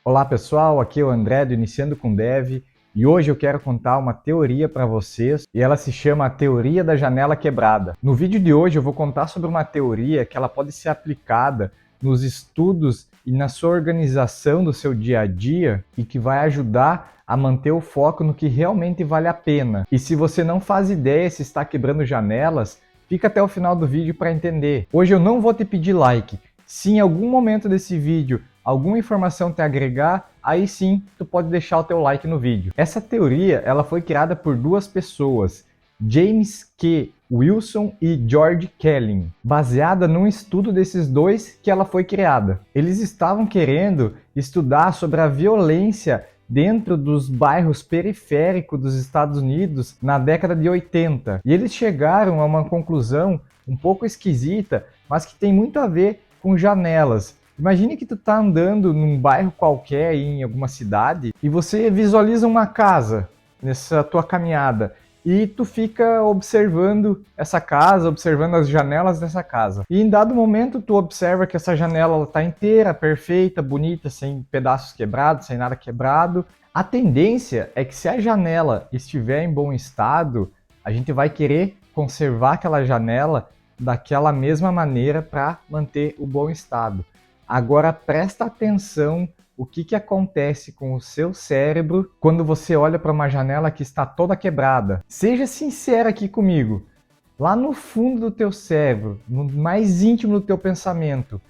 Olá pessoal, aqui é o André do Iniciando com Dev e hoje eu quero contar uma teoria para vocês e ela se chama a teoria da janela quebrada. No vídeo de hoje eu vou contar sobre uma teoria que ela pode ser aplicada nos estudos e na sua organização do seu dia a dia e que vai ajudar a manter o foco no que realmente vale a pena. E se você não faz ideia se está quebrando janelas, fica até o final do vídeo para entender. Hoje eu não vou te pedir like. Se em algum momento desse vídeo alguma informação te agregar, aí sim tu pode deixar o teu like no vídeo. Essa teoria ela foi criada por duas pessoas, James Q. Wilson e George Kelly, baseada num estudo desses dois que ela foi criada. Eles estavam querendo estudar sobre a violência dentro dos bairros periféricos dos Estados Unidos na década de 80. E eles chegaram a uma conclusão um pouco esquisita, mas que tem muito a ver com janelas. Imagine que tu tá andando num bairro qualquer em alguma cidade e você visualiza uma casa nessa tua caminhada e tu fica observando essa casa, observando as janelas dessa casa. E em dado momento tu observa que essa janela está inteira, perfeita, bonita, sem pedaços quebrados, sem nada quebrado. A tendência é que se a janela estiver em bom estado, a gente vai querer conservar aquela janela daquela mesma maneira para manter o bom estado. Agora presta atenção o que acontece com o seu cérebro quando você olha para uma janela que está toda quebrada. Seja sincero aqui comigo. Lá no fundo do teu cérebro, no mais íntimo do teu pensamento,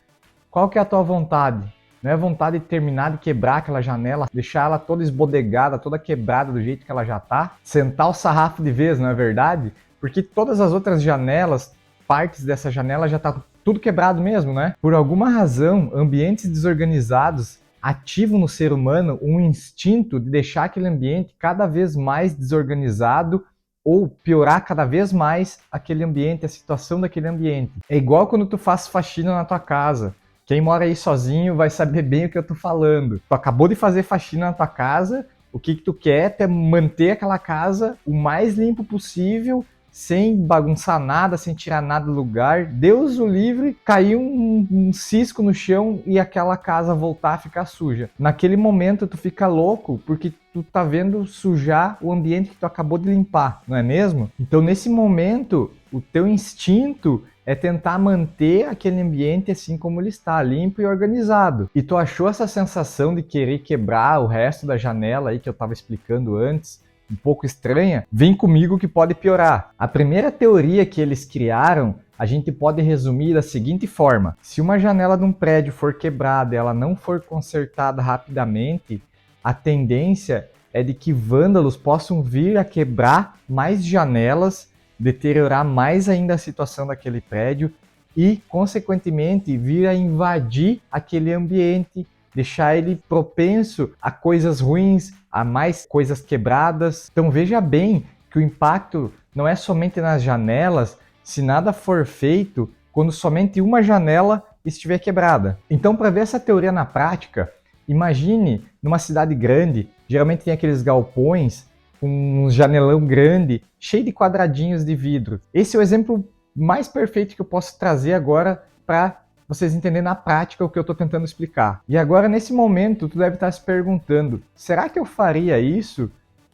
qual que é a tua vontade? Não é vontade de terminar de quebrar aquela janela, deixar ela toda esbodegada, toda quebrada do jeito que ela já está? Sentar o sarrafo de vez, não é verdade? Porque todas as outras janelas, partes dessa janela já tá tudo quebrado mesmo, né? Por alguma razão, ambientes desorganizados ativam no ser humano um instinto de deixar aquele ambiente cada vez mais desorganizado ou piorar cada vez mais aquele ambiente, a situação daquele ambiente. É igual quando tu faz faxina na tua casa. Quem mora aí sozinho vai saber bem o que eu tô falando. Tu acabou de fazer faxina na tua casa, o que tu quer é manter aquela casa o mais limpo possível, sem bagunçar nada, sem tirar nada do lugar. Deus o livre, caiu um cisco no chão e aquela casa voltar a ficar suja. Naquele momento tu fica louco porque tu tá vendo sujar o ambiente que tu acabou de limpar, não é mesmo? Então nesse momento o teu instinto é tentar manter aquele ambiente assim como ele está, limpo e organizado. E tu achou essa sensação de querer quebrar o resto da janela aí que eu estava explicando antes, um pouco estranha? Vem comigo que pode piorar. A primeira teoria que eles criaram, a gente pode resumir da seguinte forma: se uma janela de um prédio for quebrada e ela não for consertada rapidamente, a tendência é de que vândalos possam vir a quebrar mais janelas, deteriorar mais ainda a situação daquele prédio e, consequentemente, vir a invadir aquele ambiente, deixar ele propenso a coisas ruins, a mais coisas quebradas. Então veja bem que o impacto não é somente nas janelas, se nada for feito quando somente uma janela estiver quebrada. Então, para ver essa teoria na prática, imagine numa cidade grande, geralmente tem aqueles galpões com um janelão grande, cheio de quadradinhos de vidro. Esse é o exemplo mais perfeito que eu posso trazer agora para vocês entenderem na prática o que eu estou tentando explicar. E agora, nesse momento, tu deve estar se perguntando, será que eu faria isso?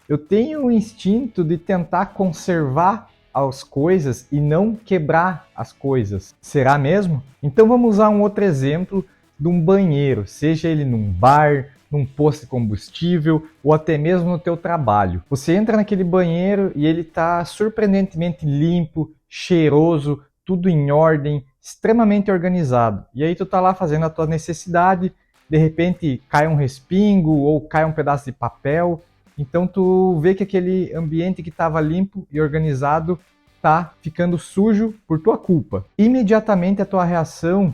Eu tenho o instinto de tentar conservar as coisas e não quebrar as coisas. Será mesmo? Então vamos usar um outro exemplo de um banheiro, seja ele num bar, num posto de combustível ou até mesmo no teu trabalho. Você entra naquele banheiro e ele está surpreendentemente limpo, cheiroso, tudo em ordem, extremamente organizado. E aí tu tá lá fazendo a tua necessidade, de repente cai um respingo ou cai um pedaço de papel, então tu vê que aquele ambiente que estava limpo e organizado tá ficando sujo por tua culpa. Imediatamente a tua reação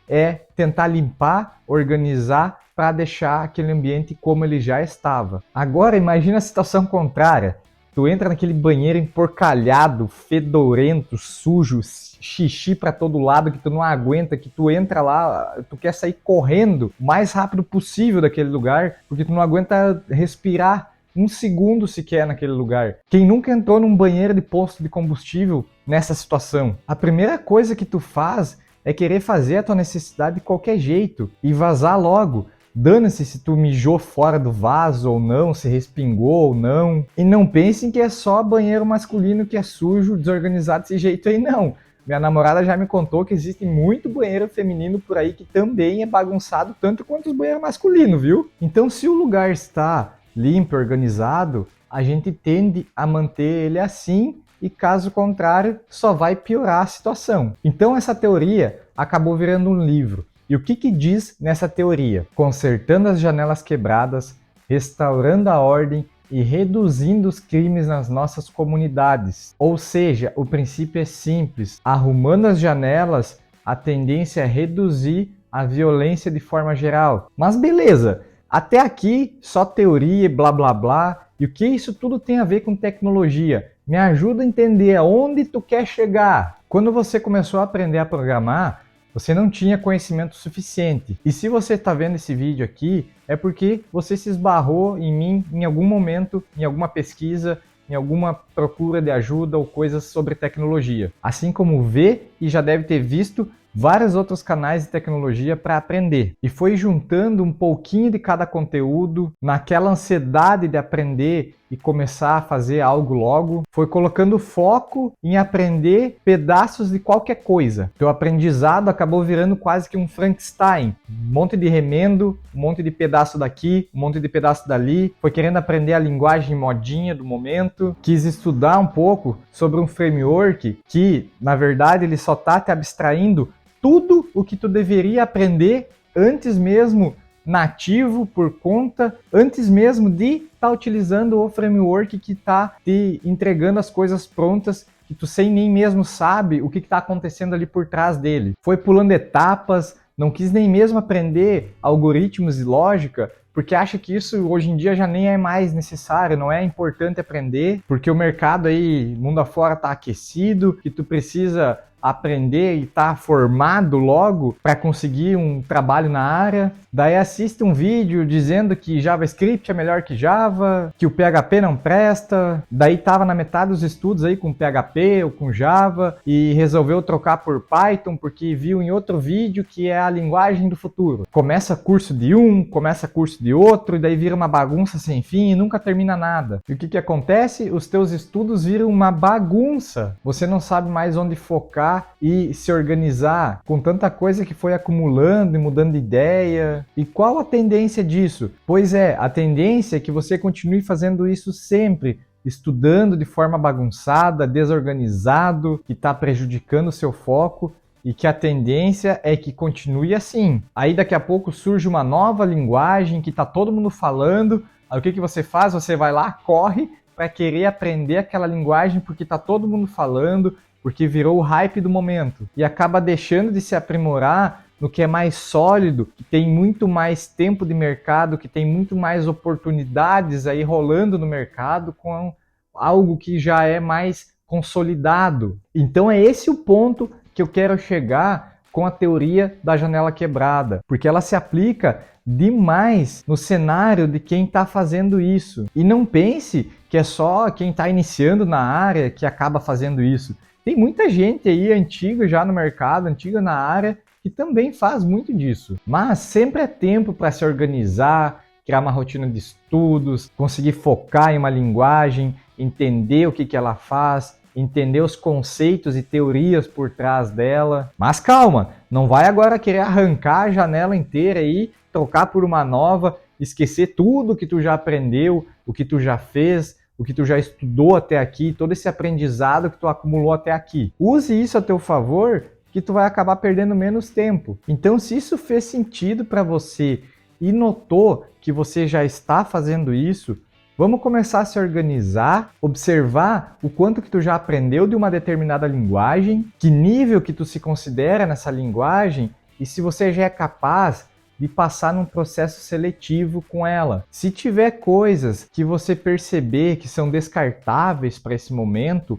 é tentar limpar, organizar para deixar aquele ambiente como ele já estava. Agora imagina a situação contrária. Tu entra naquele banheiro emporcalhado, fedorento, sujo, xixi para todo lado que tu não aguenta, que tu entra lá, tu quer sair correndo o mais rápido possível daquele lugar, porque tu não aguenta respirar um segundo sequer naquele lugar. Quem nunca entrou num banheiro de posto de combustível nessa situação? A primeira coisa que tu faz é querer fazer a tua necessidade de qualquer jeito e vazar logo. Dane-se se tu mijou fora do vaso ou não, se respingou ou não. E não pensem que é só banheiro masculino que é sujo, desorganizado desse jeito aí, não. Minha namorada já me contou que existe muito banheiro feminino por aí que também é bagunçado tanto quanto os banheiros masculinos, viu? Então, se o lugar está limpo, organizado, a gente tende a manter ele assim e, caso contrário, só vai piorar a situação. Então, essa teoria acabou virando um livro. E o que diz nessa teoria? Consertando as janelas quebradas, restaurando a ordem e reduzindo os crimes nas nossas comunidades. Ou seja, o princípio é simples. Arrumando as janelas, a tendência é reduzir a violência de forma geral. Mas beleza, até aqui só teoria e blá blá blá. E o que isso tudo tem a ver com tecnologia? Me ajuda a entender aonde tu quer chegar. Quando você começou a aprender a programar, você não tinha conhecimento suficiente. E se você está vendo esse vídeo aqui, é porque você se esbarrou em mim em algum momento, em alguma pesquisa, em alguma procura de ajuda ou coisas sobre tecnologia. Assim como vê e já deve ter visto vários outros canais de tecnologia para aprender. E foi juntando um pouquinho de cada conteúdo, naquela ansiedade de aprender e começar a fazer algo logo, foi colocando foco em aprender pedaços de qualquer coisa. Teu aprendizado acabou virando quase que um Frankenstein. Um monte de remendo, um monte de pedaço daqui, um monte de pedaço dali. Foi querendo aprender a linguagem modinha do momento. Quis estudar um pouco sobre um framework que, na verdade, ele só está te abstraindo tudo o que tu deveria aprender antes mesmo nativo por conta, antes mesmo de estar utilizando o framework que está te entregando as coisas prontas que tu sem nem mesmo sabe o que está acontecendo ali por trás dele. Foi pulando etapas, não quis nem mesmo aprender algoritmos e lógica, porque acha que isso hoje em dia já nem é mais necessário, não é importante aprender, porque o mercado aí, mundo afora, está aquecido, que tu precisa aprender e estar formado logo para conseguir um trabalho na área. Daí assiste um vídeo dizendo que JavaScript é melhor que Java, que o PHP não presta. Daí tava na metade dos estudos aí com PHP ou com Java e resolveu trocar por Python porque viu em outro vídeo que é a linguagem do futuro. Começa curso de um, começa curso de outro e daí vira uma bagunça sem fim e nunca termina nada. E o que acontece? Os teus estudos viram uma bagunça. Você não sabe mais onde focar e se organizar com tanta coisa que foi acumulando e mudando de ideia. E qual a tendência disso? Pois é, a tendência é que você continue fazendo isso sempre, estudando de forma bagunçada, desorganizado, que está prejudicando o seu foco, e que a tendência é que continue assim. Aí daqui a pouco surge uma nova linguagem que está todo mundo falando, aí o que você faz? Você vai lá, corre para querer aprender aquela linguagem porque está todo mundo falando, porque virou o hype do momento e acaba deixando de se aprimorar no que é mais sólido, que tem muito mais tempo de mercado, que tem muito mais oportunidades aí rolando no mercado com algo que já é mais consolidado. Então é esse o ponto que eu quero chegar com a teoria da janela quebrada, porque ela se aplica demais no cenário de quem está fazendo isso. E não pense que é só quem está iniciando na área que acaba fazendo isso. Tem muita gente aí antiga já no mercado, antiga na área, que também faz muito disso. Mas sempre é tempo para se organizar, criar uma rotina de estudos, conseguir focar em uma linguagem, entender o que ela faz, entender os conceitos e teorias por trás dela. Mas calma, não vai agora querer arrancar a janela inteira aí, trocar por uma nova, esquecer tudo que tu já aprendeu, o que tu já fez, o que tu já estudou até aqui, todo esse aprendizado que tu acumulou até aqui. Use isso a teu favor, que tu vai acabar perdendo menos tempo. Então, se isso fez sentido para você e notou que você já está fazendo isso, vamos começar a se organizar, observar o quanto que tu já aprendeu de uma determinada linguagem, que nível que tu se considera nessa linguagem e se você já é capaz de passar num processo seletivo com ela. Se tiver coisas que você perceber que são descartáveis para esse momento,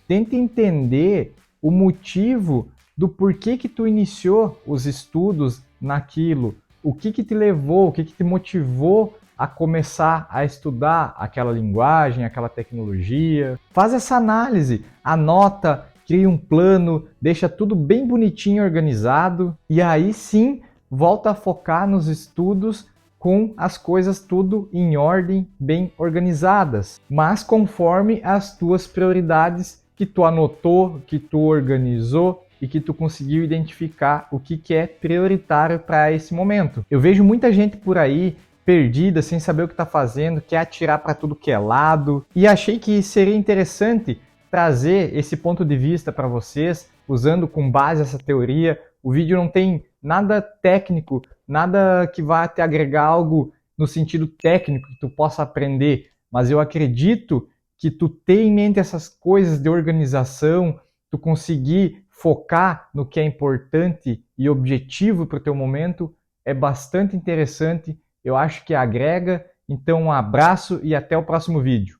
tente entender o motivo do porquê que tu iniciou os estudos naquilo, o que te levou, o que te motivou a começar a estudar aquela linguagem, aquela tecnologia. Faz essa análise, anota, cria um plano, deixa tudo bem bonitinho, organizado, e aí sim volta a focar nos estudos com as coisas tudo em ordem, bem organizadas, mas conforme as tuas prioridades que tu anotou, que tu organizou e que tu conseguiu identificar o que é prioritário para esse momento. Eu vejo muita gente por aí perdida, sem saber o que está fazendo, quer atirar para tudo que é lado, e achei que seria interessante trazer esse ponto de vista para vocês, usando com base essa teoria. O vídeo não tem nada técnico, nada que vá te agregar algo no sentido técnico que tu possa aprender, mas eu acredito que tu ter em mente essas coisas de organização, tu conseguir focar no que é importante e objetivo para o teu momento, é bastante interessante. Eu acho que agrega. Então, um abraço e até o próximo vídeo.